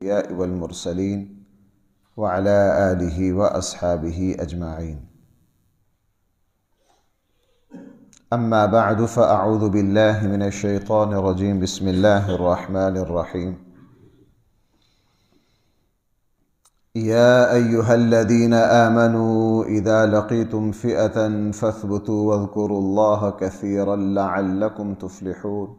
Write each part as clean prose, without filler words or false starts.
الأنبياء والمرسلين وعلى آله وأصحابه أجمعين. أما بعد فأعوذ بالله من الشيطان الرجيم. بسم الله الرحمن الرحيم. يا أيها الذين آمنوا إذا لقيتم فئة فاثبتوا واذكروا الله كثيرا لعلكم تفلحون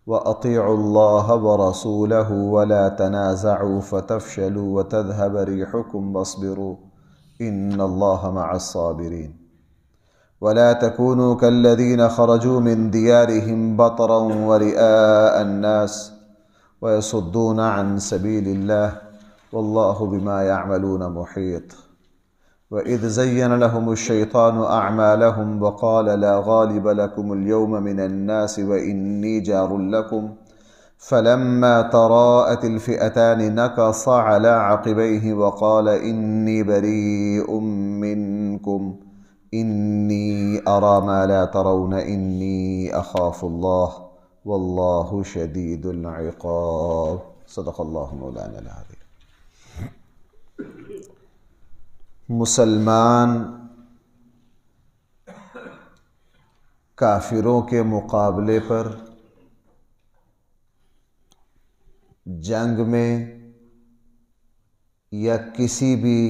وأطيعوا الله ورسوله ولا تنازعوا فتفشلوا وتذهب ريحكم واصبروا إن الله مع الصابرين. ولا تكونوا كالذين خرجوا من ديارهم بطرا ورئاء الناس ويصدون عن سبيل الله والله بما يعملون محيط. وإذ زين لهم الشيطان أعمالهم وقال لا غالب لكم اليوم من الناس وإني جار لكم فلما تراءت الفئتان نكص على عقبيه وقال إني بريء منكم إني أرى ما لا ترون إني أخاف الله والله شديد العقاب. صدق اللہ مولانا العظیم. مسلمان کافروں کے مقابلے پر جنگ میں یا کسی بھی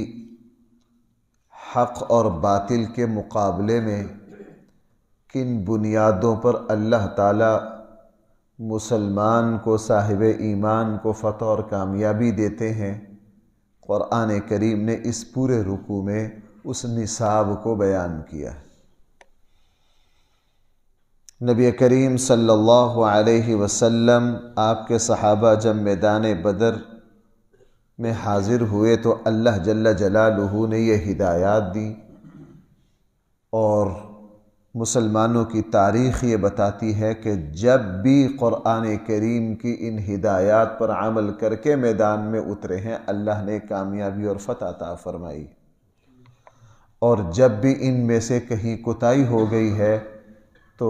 حق اور باطل کے مقابلے میں کن بنیادوں پر اللہ تعالی مسلمان کو، صاحب ایمان کو فتح اور کامیابی دیتے ہیں، قرآن کریم نے اس پورے رکوع میں اس نصاب کو بیان کیا ہے. نبی کریم صلی اللہ علیہ وسلم آپ کے صحابہ جب میدان بدر میں حاضر ہوئے تو اللہ جل جلالہ نے یہ ہدایات دی، اور مسلمانوں کی تاریخ یہ بتاتی ہے کہ جب بھی قرآن کریم کی ان ہدایات پر عمل کر کے میدان میں اترے ہیں اللہ نے کامیابی اور فتح عطا فرمائی، اور جب بھی ان میں سے کہیں کوتاہی ہو گئی ہے تو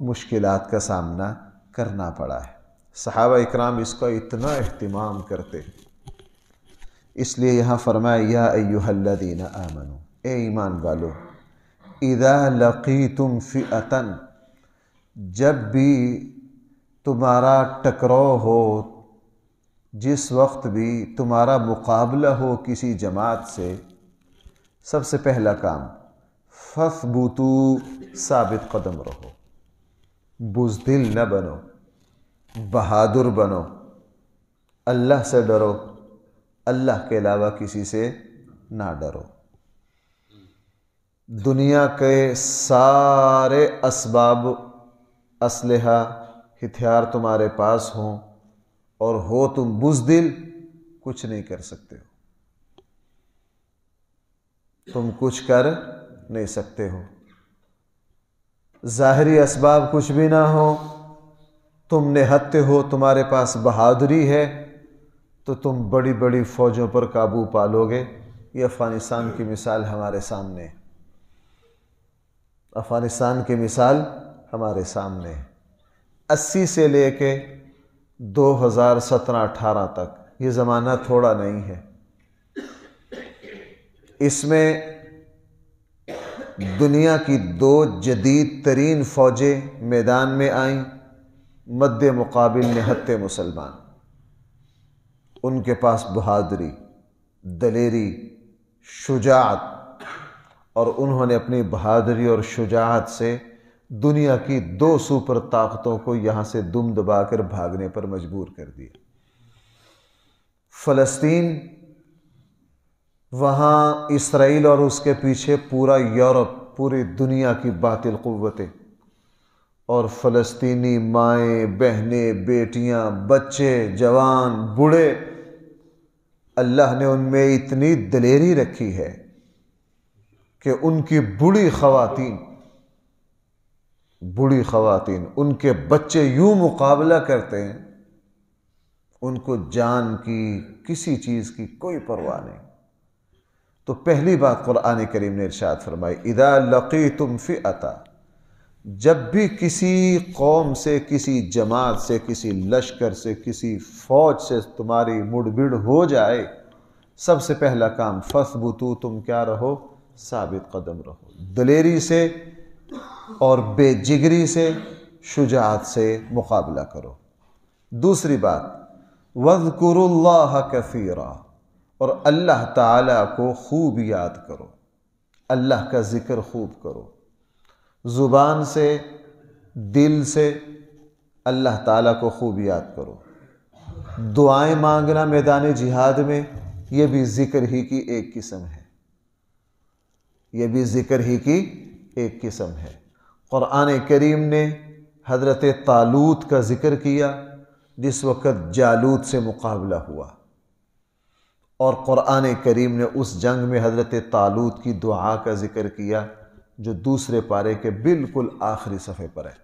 مشکلات کا سامنا کرنا پڑا ہے. صحابہ اکرام اس کا اتنا اہتمام کرتے، اس لیے یہاں فرمایا یا ایھا الذین آمنوا، اے ایمان والو، اذا لقیتم فئۃ، جب بھی تمہارا ٹکراؤ ہو، جس وقت بھی تمہارا مقابلہ ہو کسی جماعت سے، سب سے پہلا کام فاثبتوا، ثابت قدم رہو، بزدل نہ بنو، بہادر بنو، اللہ سے ڈرو، اللہ کے علاوہ کسی سے نہ ڈرو. دنیا کے سارے اسباب، اسلحہ، ہتھیار تمہارے پاس ہوں اور ہو تم بزدل، کچھ نہیں کر سکتے ہو، تم کچھ کر نہیں سکتے ہو. ظاہری اسباب کچھ بھی نہ ہو، تم نہتے ہو، تمہارے پاس بہادری ہے تو تم بڑی بڑی فوجوں پر قابو پالو گے. یہ افغانستان کی مثال ہمارے سامنے ہے، افغانستان کی مثال ہمارے سامنے ہے. 80 سے لے کے 2017-18 تک یہ زمانہ تھوڑا نہیں ہے. اس میں دنیا کی 2 جدید ترین فوجیں میدان میں آئیں، مد مقابل نہتے مسلمان. ان کے پاس بہادری، دلیری، شجاعت، اور انہوں نے اپنی بہادری اور شجاعت سے دنیا کی 2 سپر طاقتوں کو یہاں سے دم دبا کر بھاگنے پر مجبور کر دیا. فلسطین، وہاں اسرائیل اور اس کے پیچھے پورا یورپ، پوری دنیا کی باطل قوتیں، اور فلسطینی مائیں، بہنیں، بیٹیاں، بچے، جوان، بوڑھے، اللہ نے ان میں اتنی دلیری رکھی ہے کہ ان کی بوڑھی خواتین، ان کے بچے یوں مقابلہ کرتے ہیں، ان کو جان کی، کسی چیز کی کوئی پرواہ نہیں. تو پہلی بات قرآن کریم نے ارشاد فرمائی اذا لقیتم فئۃ، جب بھی کسی قوم سے، کسی جماعت سے، کسی لشکر سے، کسی فوج سے تمہاری مڑ بڑ ہو جائے، سب سے پہلا کام فثبتو، تم کیا رہو؟ ثابت قدم رہو، دلیری سے اور بے جگری سے، شجاعت سے مقابلہ کرو۔ دوسری بات وَاذْكُرُوا اللَّهَ كَثِيرًا، اور اللہ تعالیٰ کو خوب یاد کرو، اللہ کا ذکر خوب کرو، زبان سے، دل سے اللہ تعالیٰ کو خوب یاد کرو۔ دعائیں مانگنا میدان جہاد میں، یہ بھی ذکر ہی کی ایک قسم ہے، یہ بھی ذکر ہی کی ایک قسم ہے۔ قرآن کریم نے حضرت طالوت کا ذکر کیا جس وقت جالوت سے مقابلہ ہوا، اور قرآن کریم نے اس جنگ میں حضرت طالوت کی دعا کا ذکر کیا جو دوسرے پارے کے بالکل آخری صفحے پر ہے،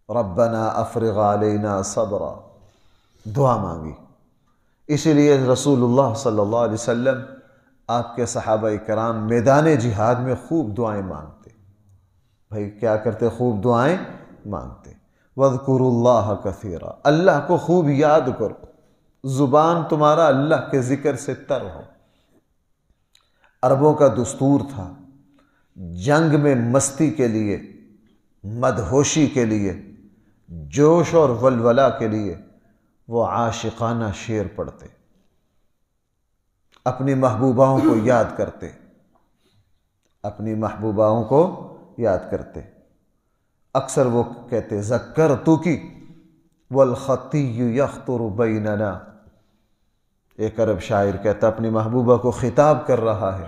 ربنا افرغ علینا صبرا، دعا مانگی۔ اسی لیے رسول اللہ صلی اللہ علیہ وسلم، آپ کے صحابہ کرام میدان جہاد میں خوب دعائیں مانگتے۔ بھائی کیا کرتے؟ خوب دعائیں مانگتے۔ وَاذْكُرُوا اللَّهَ كَثِيرًا، اللہ کو خوب یاد کرو، زبان تمہارا اللہ کے ذکر سے تر ہو۔ عربوں کا دستور تھا جنگ میں مستی کے لیے، مدہوشی کے لیے، جوش اور ولولہ کے لیے وہ عاشقانہ شعر پڑھتے، اپنی محبوباؤں کو یاد کرتے، اپنی محبوباؤں کو یاد کرتے۔ اکثر وہ کہتے ذکرتک والخطی یخطر بیننا، ایک عرب شاعر کہتا اپنی محبوبہ کو خطاب کر رہا ہے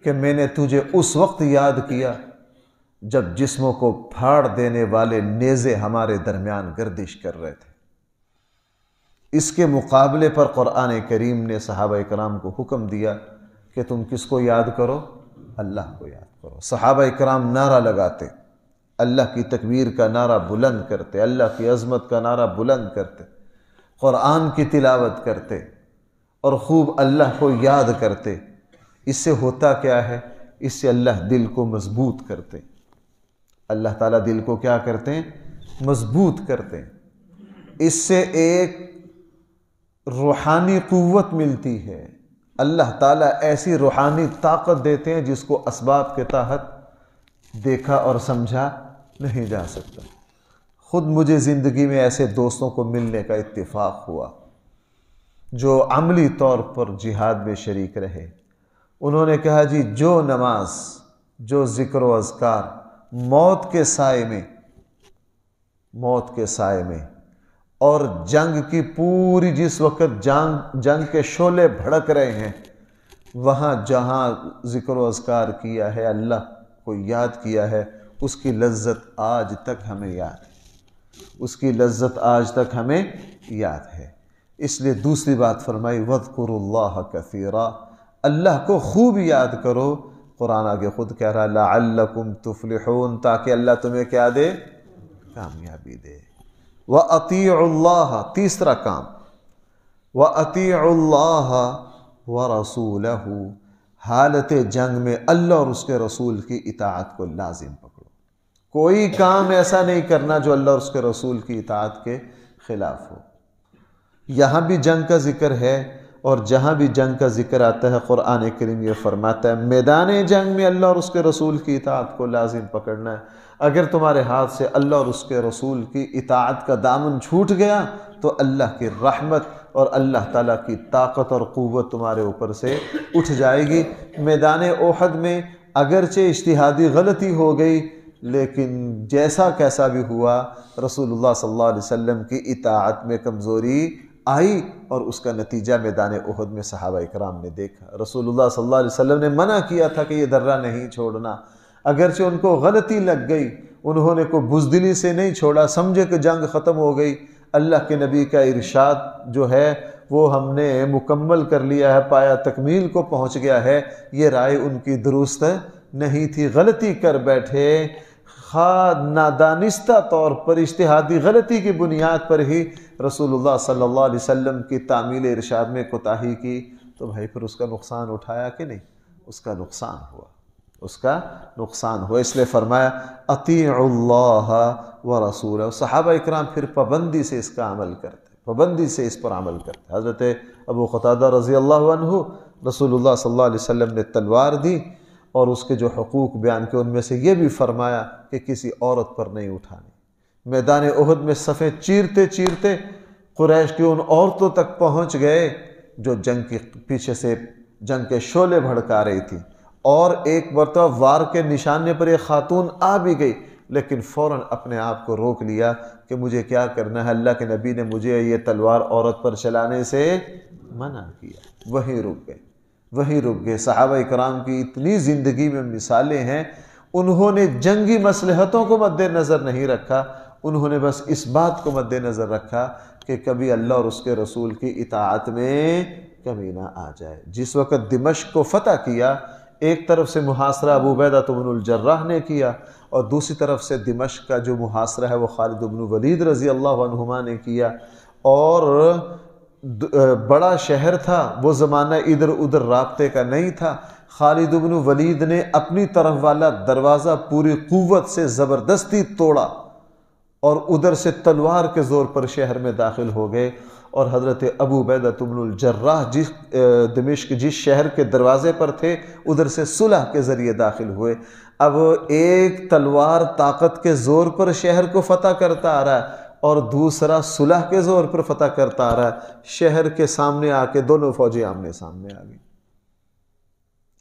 کہ میں نے تجھے اس وقت یاد کیا جب جسموں کو پھاڑ دینے والے نیزے ہمارے درمیان گردش کر رہے تھے۔ اس کے مقابلے پر قرآن کریم نے صحابہ کرام کو حکم دیا کہ تم کس کو یاد کرو؟ اللہ کو یاد کرو۔ صحابہ کرام نعرہ لگاتے، اللہ کی تکبیر کا نعرہ بلند کرتے، اللہ کی عظمت کا نعرہ بلند کرتے، قرآن کی تلاوت کرتے اور خوب اللہ کو یاد کرتے۔ اس سے ہوتا کیا ہے؟ اس سے اللہ دل کو مضبوط کرتے، اللہ تعالیٰ دل کو کیا کرتے ہیں؟ مضبوط کرتے ہیں۔ اس سے ایک روحانی قوت ملتی ہے، اللہ تعالیٰ ایسی روحانی طاقت دیتے ہیں جس کو اسباب کے تحت دیکھا اور سمجھا نہیں جا سکتا۔ خود مجھے زندگی میں ایسے دوستوں کو ملنے کا اتفاق ہوا جو عملی طور پر جہاد میں شریک رہے۔ انہوں نے کہا جی جو نماز، جو ذکر و اذکار موت کے سائے میں اور جنگ کی پوری جس وقت جنگ کے شعلے بھڑک رہے ہیں، وہاں جہاں ذکر و اذکار کیا ہے، اللہ کو یاد کیا ہے، اس کی لذت آج تک ہمیں یاد ہے، اس کی لذت آج تک ہمیں یاد ہے۔ اس لیے دوسری بات فرمائی وَاذْكُرُوا اللَّهَ كَثِيرًا، اللہ کو خوب یاد کرو۔ قرآن آگے خود کہہ رہا لَعَلَّكُمْ تُفْلِحُونَ، تاکہ اللہ تمہیں کیا دے؟ کامیابی دے۔ وَأَطِيعُوا اللَّهَ، تیسرا کام وَأَطِيعُوا اللَّهَ وَرَسُولَهُ، حالت جنگ میں اللہ اور اس کے رسول کی اطاعت کو لازم پکڑو۔ کوئی کام ایسا نہیں کرنا جو اللہ اور اس کے رسول کی اطاعت کے خلاف ہو۔ یہاں بھی جنگ کا ذکر ہے، اور جہاں بھی جنگ کا ذکر آتا ہے قرآن کریم یہ فرماتا ہے میدان جنگ میں اللہ اور اس کے رسول کی اطاعت کو لازم پکڑنا ہے۔ اگر تمہارے ہاتھ سے اللہ اور اس کے رسول کی اطاعت کا دامن چھوٹ گیا تو اللہ کی رحمت اور اللہ تعالیٰ کی طاقت اور قوت تمہارے اوپر سے اٹھ جائے گی۔ میدان احد میں اگرچہ اجتہادی غلطی ہو گئی، لیکن جیسا کیسا بھی ہوا رسول اللہ صلی اللہ علیہ وسلم کی اطاعت میں کمزوری آئی، اور اس کا نتیجہ میدان احد میں صحابہ اکرام نے دیکھا۔ رسول اللہ صلی اللہ علیہ وسلم نے منع کیا تھا کہ یہ درہ نہیں چھوڑنا، اگرچہ ان کو غلطی لگ گئی، انہوں نے کوئی بزدلی سے نہیں چھوڑا، سمجھے کہ جنگ ختم ہو گئی۔ اللہ کے نبی کا ارشاد جو ہے وہ ہم نے مکمل کر لیا ہے، پایا تکمیل کو پہنچ گیا ہے، یہ رائے ان کی درست نہیں تھی، غلطی کر بیٹھے، خواہ نادانستہ طور پر اجتہادی غلطی کی بنیاد پر ہی رسول اللہ صلی اللہ علیہ وسلم کی تعمیل ارشاد میں کوتاہی کی، تو بھائی پھر اس کا نقصان اٹھایا کہ نہیں؟ اس کا نقصان ہوا، اس کا نقصان ہوا۔ اس لیے فرمایا اطیعوا اللہ و رسولہ۔ صحابہ اکرام پھر پابندی سے اس کا عمل کرتے، پابندی سے اس پر عمل کرتے۔ حضرت ابو قتادہ رضی اللہ عنہ، رسول اللہ صلی اللہ علیہ وسلم نے تلوار دی اور اس کے جو حقوق بیان کیے ان میں سے یہ بھی فرمایا کہ کسی عورت پر نہیں اٹھانی۔ میدان احد میں صفیں چیرتے چیرتے قریش کی ان عورتوں تک پہنچ گئے جو جنگ کے پیچھے سے جنگ کے شعلے بھڑکا رہی تھی، اور ایک مرتبہ وار کے نشانے پر ایک خاتون آ بھی گئی، لیکن فوراً اپنے آپ کو روک لیا کہ مجھے کیا کرنا ہے، اللہ کے نبی نے مجھے یہ تلوار عورت پر چلانے سے منع کیا۔ وہیں رک گئے۔ صحابہ اکرام کی اتنی زندگی میں مثالیں ہیں، انہوں نے جنگی مصلحتوں کو مد نظر نہیں رکھا، انہوں نے بس اس بات کو مد نظر رکھا کہ کبھی اللہ اور اس کے رسول کی اطاعت میں کمی نہ آ جائے۔ جس وقت دمشق کو فتح کیا، ایک طرف سے محاصرہ ابو عبیدہ بن الجراح نے کیا اور دوسری طرف سے دمشق کا جو محاصرہ ہے وہ خالد بن ولید رضی اللہ عنہما نے کیا، اور بڑا شہر تھا، وہ زمانہ ادھر ادھر رابطے کا نہیں تھا۔ خالد بن ولید نے اپنی طرف والا دروازہ پوری قوت سے زبردستی توڑا اور ادھر سے تلوار کے زور پر شہر میں داخل ہو گئے، اور حضرت ابو عبیدہ بن الجراح دمشق جس شہر کے دروازے پر تھے ادھر سے صلح کے ذریعے داخل ہوئے۔ اب ایک تلوار طاقت کے زور پر شہر کو فتح کرتا آ رہا ہے اور دوسرا صلح کے زور پر فتح کرتا آ رہا ہے۔ شہر کے سامنے آ کے دونوں فوجیں آمنے سامنے آ گئیں۔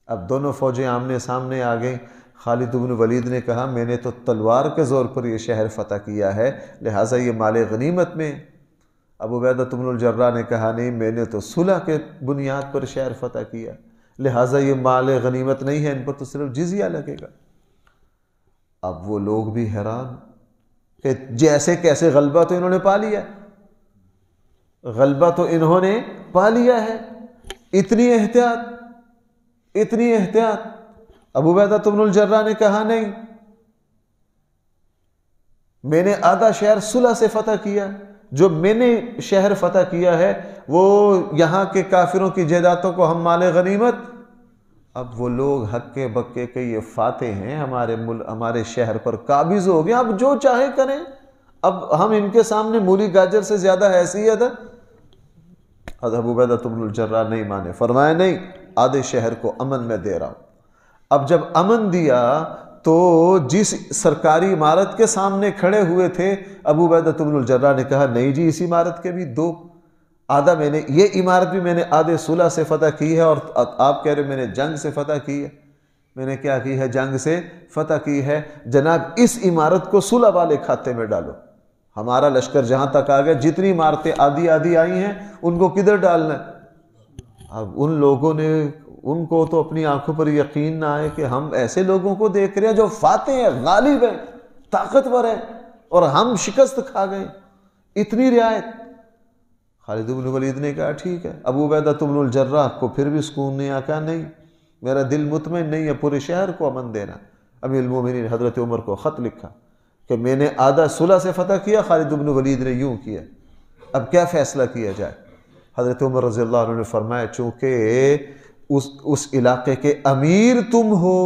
اب دونوں فوجیں آمنے سامنے آ گئیں۔ خالد بن ولید نے کہا میں نے تو تلوار کے زور پر یہ شہر فتح کیا ہے، لہٰذا یہ مال غنیمت میں۔ ابو عبیدہ بن الجراح نے کہا نہیں، میں نے تو صلح کے بنیاد پر شہر فتح کیا، لہٰذا یہ مال غنیمت نہیں ہے، ان پر تو صرف جزیہ لگے گا۔ اب وہ لوگ بھی حیران کہ جیسے کیسے غلبہ تو انہوں نے پا لیا، غلبہ تو انہوں نے پا لیا ہے، اتنی احتیاط۔ ابو عبیدہ بن الجراح نے کہا نہیں، میں نے آدھا شہر صلح سے فتح کیا، جو میں نے شہر فتح کیا ہے وہ یہاں کے کافروں کی جائیدادوں کو ہم مال غنیمت۔ اب وہ لوگ ہکے بکے کہ یہ فاتح ہیں، ہمارے شہر پر قابض ہو گئے، اب جو چاہے کریں، اب ہم ان کے سامنے مولی گاجر سے زیادہ حیثیت ہے۔ حضرت ابو عبیدہ بن الجراح نہیں مانے، فرمایا نہیں، آدھے شہر کو امن میں دے رہا ہوں۔ اب جب امن دیا تو جس سرکاری عمارت کے سامنے کھڑے ہوئے تھے، ابو عبیدہ بن الجراح نے کہا نہیں جی، اس عمارت کے بھی دو، آدھا میں نے، یہ عمارت بھی میں نے آدھے صلح سے فتح کی ہے، اور آپ کہہ رہے میں نے جنگ سے فتح کی ہے۔ میں نے کیا کی ہے؟ جنگ سے فتح کی ہے۔ جناب اس عمارت کو صلح والے کھاتے میں ڈالو، ہمارا لشکر جہاں تک آ گیا، جتنی عمارتیں آدھی آئی ہیں ان کو کدھر ڈالنا ہے؟ اب ان لوگوں نے، ان کو تو اپنی آنکھوں پر یقین نہ آئے کہ ہم ایسے لوگوں کو دیکھ رہے ہیں جو فاتح ہیں، غالب ہیں، طاقتور ہیں، اور ہم شکست کھا گئے، اتنی رعایت۔ خالد بن ولید نے کہا ٹھیک ہے۔ ابو عبیدہ بن الجراح کو پھر بھی سکون نہیں آیا، نہیں میرا دل مطمئن نہیں ہے، پورے شہر کو امن دینا۔ امیر المومنین حضرت عمر کو خط لکھا کہ میں نے آدھا صلح سے فتح کیا، خالد بن ولید نے یوں کیا، اب کیا فیصلہ کیا جائے؟ حضرت عمر رضی اللہ عنہ نے فرمایا چونکہ اس علاقے کے امیر تم ہو،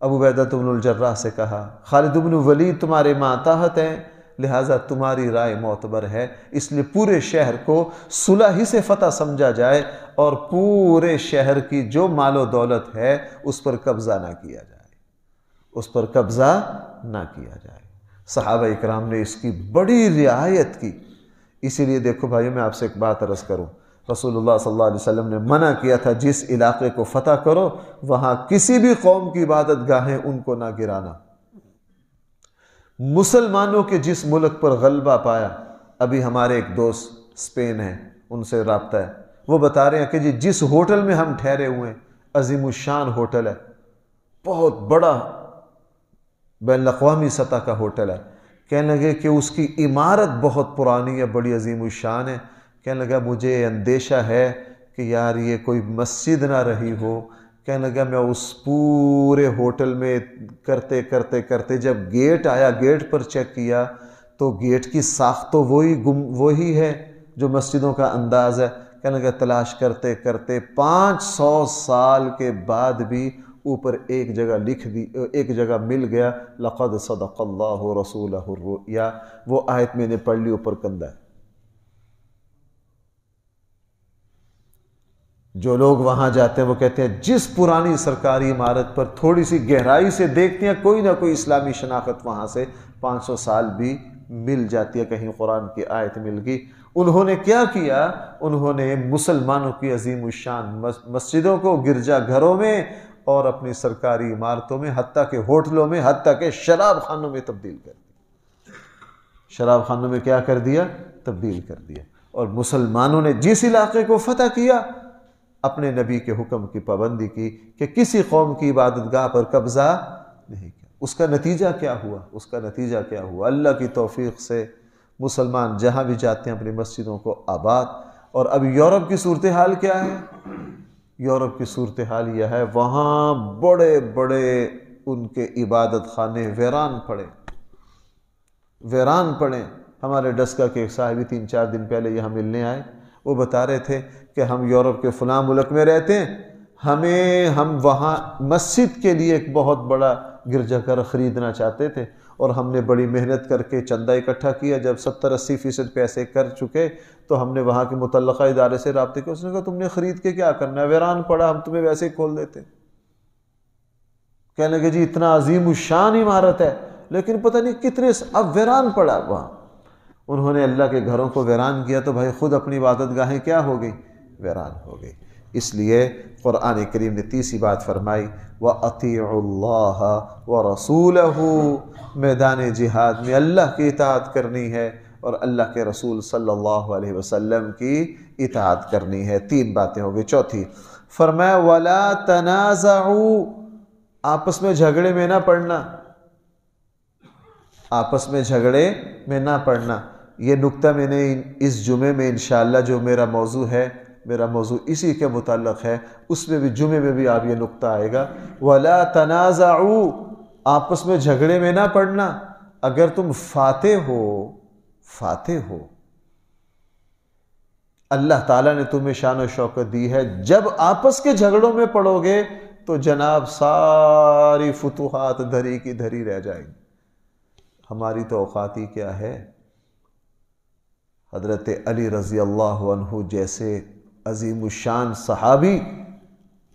ابو عبیدہ بن الجراح سے کہا خالد بن ولید تمہارے ماتحت ہیں، لہٰذا تمہاری رائے معتبر ہے، اس لیے پورے شہر کو صلح ہی سے فتح سمجھا جائے اور پورے شہر کی جو مال و دولت ہے اس پر قبضہ نہ کیا جائے، صحابہ اکرام نے اس کی بڑی رعایت کی۔ اسی لیے دیکھو بھائیو، میں آپ سے ایک بات عرض کروں، رسول اللہ صلی اللہ علیہ وسلم نے منع کیا تھا جس علاقے کو فتح کرو وہاں کسی بھی قوم کی عبادت گاہیں ان کو نہ گرانا۔ مسلمانوں کے جس ملک پر غلبہ پایا، ابھی ہمارے ایک دوست اسپین ہیں، ان سے رابطہ ہے، وہ بتا رہے ہیں کہ جس ہوٹل میں ہم ٹھہرے ہوئے ہیں عظیم الشان ہوٹل ہے، بہت بڑا بین الاقوامی سطح کا ہوٹل ہے، کہنے لگے کہ اس کی عمارت بہت پرانی ہے، بڑی عظیم الشان ہے، کہنے لگا مجھے اندیشہ ہے کہ یار یہ کوئی مسجد نہ رہی ہو۔ کہنے لگا میں اس پورے ہوٹل میں کرتے جب گیٹ آیا، گیٹ پر چیک کیا تو گیٹ کی ساخت تو وہی ہے جو مسجدوں کا انداز ہے۔ کہنے لگا تلاش کرتے 500 سال کے بعد بھی اوپر ایک جگہ لکھ دی، ایک جگہ مل گیا لقد صدق اللہ رسولہ الرؤیا، وہ آیت میں نے پڑھ لی، اوپر کندھا ہے۔ جو لوگ وہاں جاتے ہیں وہ کہتے ہیں جس پرانی سرکاری عمارت پر تھوڑی سی گہرائی سے دیکھتے ہیں کوئی نہ کوئی اسلامی شناخت وہاں سے 500 سال بھی مل جاتی ہے، کہیں قرآن کی آیت مل گئی۔ انہوں نے کیا کیا؟ انہوں نے مسلمانوں کی عظیم الشان مسجدوں کو گرجا گھروں میں اور اپنی سرکاری عمارتوں میں، حتیٰ کہ ہوٹلوں میں، حتیٰ کہ شراب خانوں میں تبدیل کر دیا۔ شراب خانوں میں کیا کر دیا؟ تبدیل کر دیا۔ اور مسلمانوں نے جس علاقے کو فتح کیا، اپنے نبی کے حکم کی پابندی کی کہ کسی قوم کی عبادت گاہ پر قبضہ نہیں کیا۔ اس کا نتیجہ کیا ہوا؟ اس کا نتیجہ کیا ہوا؟ اللہ کی توفیق سے مسلمان جہاں بھی جاتے ہیں اپنی مسجدوں کو آباد۔ اور اب یورپ کی صورتحال کیا ہے؟ یورپ کی صورتحال یہ ہے وہاں بڑے بڑے ان کے عبادت خانے ویران پڑے۔ ہمارے ڈسکا کے ایک صاحبی 3-4 دن پہلے یہاں ملنے آئے، وہ بتا رہے تھے کہ ہم یورپ کے فلاں ملک میں رہتے ہیں، ہم وہاں مسجد کے لیے ایک بہت بڑا گرجا گھر خریدنا چاہتے تھے، اور ہم نے بڑی محنت کر کے چندہ اکٹھا کیا۔ جب 70-80% پیسے کر چکے تو ہم نے وہاں کے متعلقہ ادارے سے رابطے کیا۔ اس نے کہا تم نے خرید کے کیا کرنا ہے، ویران پڑا، ہم تمہیں ویسے ہی کھول دیتے۔ کہنے لگے جی اتنا عظیم الشان عمارت ہے لیکن پتہ نہیں کتنے اب ویران پڑا وہاں۔ انہوں نے اللہ کے گھروں کو ویران کیا تو بھائی خود اپنی عبادت گاہیں کیا ہو گئی؟ ویران ہو گئی۔ اس لیے قرآن کریم نے تیسری بات فرمائی وَأَطِيعُوا اللَّهَ وَرَسُولَهُ، میدان جہاد میں اللہ کی اطاعت کرنی ہے اور اللہ کے رسول صلی اللہ علیہ وسلم کی اطاعت کرنی ہے۔ 3 باتیں ہو گئی۔ چوتھی فرمایا وَلَا تَنَازَعُوا، آپس میں جھگڑے میں نہ پڑنا، آپس میں جھگڑے میں نہ پڑنا۔ یہ نکتہ میں نے اس جمعے میں انشاءاللہ جو میرا موضوع ہے، میرا موضوع اسی کے متعلق ہے، اس میں بھی جمعے میں بھی آپ یہ نکتہ آئے گا وَلَا تَنَازَعُوا، آپس میں جھگڑے میں نہ پڑنا۔ اگر تم فاتح ہو، اللہ تعالیٰ نے تمہیں شان و شوکت دی ہے، جب آپس کے جھگڑوں میں پڑو گے تو جناب ساری فتوحات دھری کی دھری رہ جائیں گی۔ ہماری تو اوقات ہی کیا ہے؟ حضرت علی رضی اللہ عنہ جیسے عظیم الشان صحابی،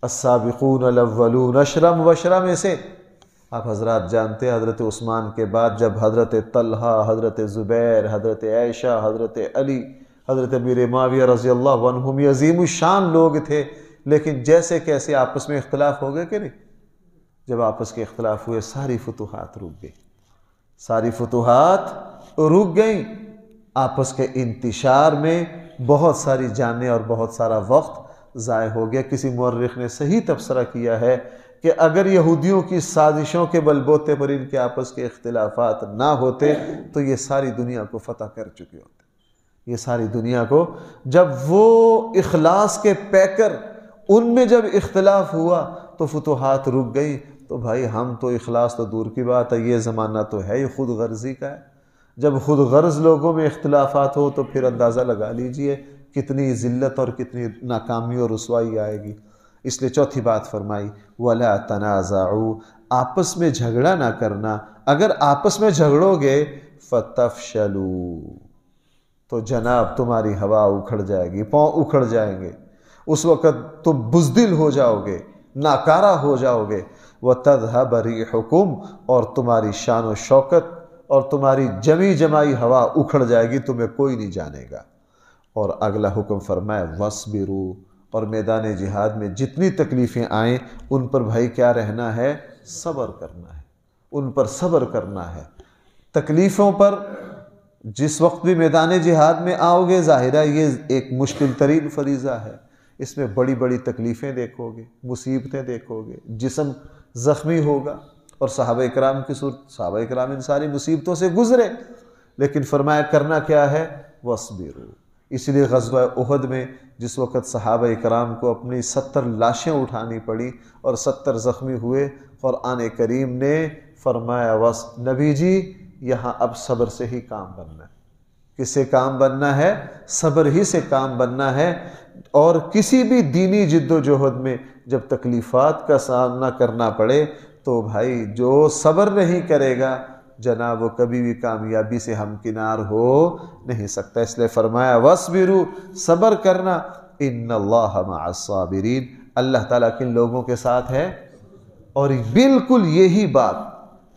السابقون الاولون اشرم وشرم میں سے، آپ حضرات جانتے ہیں حضرت عثمان کے بعد جب حضرت طلحہ، حضرت زبیر، حضرت عائشہ، حضرت علی، حضرت امیر معاویہ رضی اللہ عنہم یہ عظیم الشان لوگ تھے، لیکن جیسے کیسے آپس میں اختلاف ہو گئے کہ نہیں؟ جب آپس کے اختلاف ہوئے ساری فتوحات رک گئی، ساری فتوحات رک گئیں۔ آپس کے انتشار میں بہت ساری جانیں اور بہت سارا وقت ضائع ہو گیا۔ کسی مورخ نے صحیح تبصرہ کیا ہے کہ اگر یہودیوں کی سازشوں کے بلبوتے پر ان کے آپس کے اختلافات نہ ہوتے تو یہ ساری دنیا کو فتح کر چکے ہوتے۔ یہ ساری دنیا کو، جب وہ اخلاص کے پیکر ان میں جب اختلاف ہوا تو فتوحات رک گئی۔ تو بھائی ہم تو اخلاص تو دور کی بات ہے، یہ زمانہ تو ہے ہی خود غرضی کا ہے۔ جب خود غرض لوگوں میں اختلافات ہو تو پھر اندازہ لگا لیجئے کتنی ذلت اور کتنی ناکامی اور رسوائی آئے گی۔ اس لیے چوتھی بات فرمائی وَلَا تَنَازَعُوا، آپس میں جھگڑا نہ کرنا۔ اگر آپس میں جھگڑو گے فَتَفْشَلُوا، تو جناب تمہاری ہوا اکھڑ جائے گی، پاؤں اکھڑ جائیں گے، اس وقت تم بزدل ہو جاؤ گے، ناکارہ ہو جاؤ گے۔ وَتَذْهَبَ رِيحُكُمْ، اور تمہاری شان و شوکت اور تمہاری جمی جمائی ہوا اکھڑ جائے گی، تمہیں کوئی نہیں جانے گا۔ اور اگلا حکم فرمایا وَاصْبِرُوا، اور میدان جہاد میں جتنی تکلیفیں آئیں ان پر بھائی کیا رہنا ہے؟ صبر کرنا ہے، ان پر صبر کرنا ہے۔ تکلیفوں پر جس وقت بھی میدان جہاد میں آؤ گے، ظاہر ہے یہ ایک مشکل ترین فریضہ ہے، اس میں بڑی بڑی تکلیفیں دیکھو گے، مصیبتیں دیکھو گے، جسم زخمی ہوگا۔ اور صحابہ اکرام کی صورت، صحابہ اکرام ان ساری مصیبتوں سے گزرے، لیکن فرمایا کرنا کیا ہے؟ وَاصْبِرُوا۔ اس لیے غزوہ احد میں جس وقت صحابہ اکرام کو اپنی 70 لاشیں اٹھانی پڑی اور 70 زخمی ہوئے، قرآن کریم نے فرمایا نبی جی یہاں اب صبر سے ہی کام بننا ہے۔ کس سے کام بننا ہے؟ صبر ہی سے کام بننا ہے۔ اور کسی بھی دینی جد و جہد میں جب تکلیفات کا سامنا کرنا پڑے تو بھائی جو صبر نہیں کرے گا جناب وہ کبھی بھی کامیابی سے ہمکنار ہو نہیں سکتا. اس لیے فرمایا وَاصْبِرُوا، صبر کرنا، ان اللہ مع الصابرین، اللہ تعالیٰ کن لوگوں کے ساتھ ہے. اور بالکل یہی بات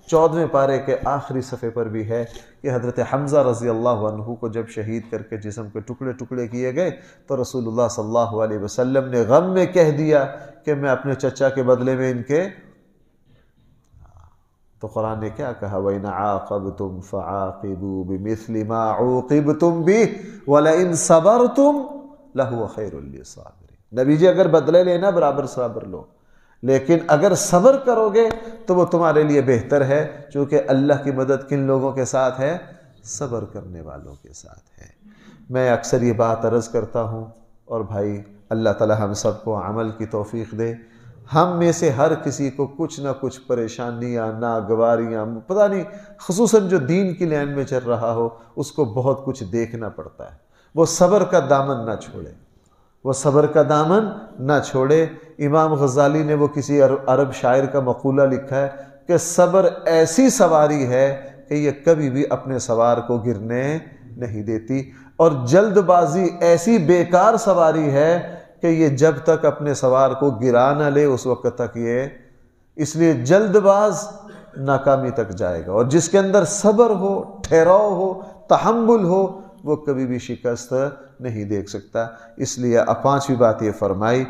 14ویں پارے کے آخری صفحے پر بھی ہے کہ حضرت حمزہ رضی اللہ عنہ کو جب شہید کر کے جسم کے ٹکڑے ٹکڑے کیے گئے تو رسول اللہ صلی اللہ علیہ وسلم نے غم میں کہہ دیا کہ میں اپنے چچا کے بدلے میں ان کے، تو قرآن نے کیا کہا وَإِنْ عَاقَبْتُمْ فَعَاقِبُوا بِمِثْلِ مَا عُوقِبْتُمْ بِهِ وَلَئِنْ صَبَرْتُمْ لَهُوَ خَيْرٌ لِّلصَّابِرِينَ. نبی جی اگر بدلے لینا برابر صبر لو، لیکن اگر صبر کرو گے تو وہ تمہارے لیے بہتر ہے، چونکہ اللہ کی مدد کن لوگوں کے ساتھ ہے؟ صبر کرنے والوں کے ساتھ ہے. میں اکثر یہ بات عرض کرتا ہوں، اور بھائی اللہ تعالی ہم سب کو عمل کی توفیق دے. ہم میں سے ہر کسی کو کچھ نہ کچھ پریشانیاں، ناگواریاں، پتہ نہیں، خصوصاً جو دین کی لائن میں چل رہا ہو اس کو بہت کچھ دیکھنا پڑتا ہے. وہ صبر کا دامن نہ چھوڑے، وہ صبر کا دامن نہ چھوڑے. امام غزالی نے وہ کسی عرب شاعر کا مقولہ لکھا ہے کہ صبر ایسی سواری ہے کہ یہ کبھی بھی اپنے سوار کو گرنے نہیں دیتی، اور جلد بازی ایسی بیکار سواری ہے کہ یہ جب تک اپنے سوار کو گرا نہ لے اس وقت تک یہ، اس لیے جلد باز ناکامی تک جائے گا. اور جس کے اندر صبر ہو، ٹھہراؤ ہو، تحمل ہو، وہ کبھی بھی شکست نہیں دیکھ سکتا. اس لیے اب 5ویں بات یہ فرمائی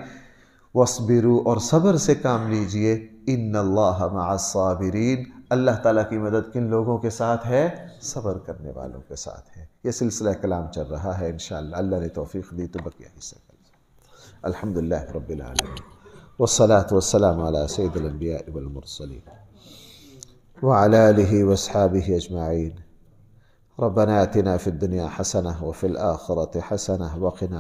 وَاصْبِرُوا، اور صبر سے کام لیجئے، ان اللہ مع الصابرین، اللہ تعالیٰ کی مدد کن لوگوں کے ساتھ ہے؟ صبر کرنے والوں کے ساتھ ہے. یہ سلسلہ کلام چل رہا ہے، انشاءاللہ اللہ نے توفیق دی تو بقیہ حصہ کل. الحمدللہ رب العالمین والصلاة والسلام علی سید الانبیاء والمرسلین وعلی آلہ واصحابہ اجمعین. ربنا آتنا فی الدنیا حسنہ وفی الآخرة حسنہ وقنا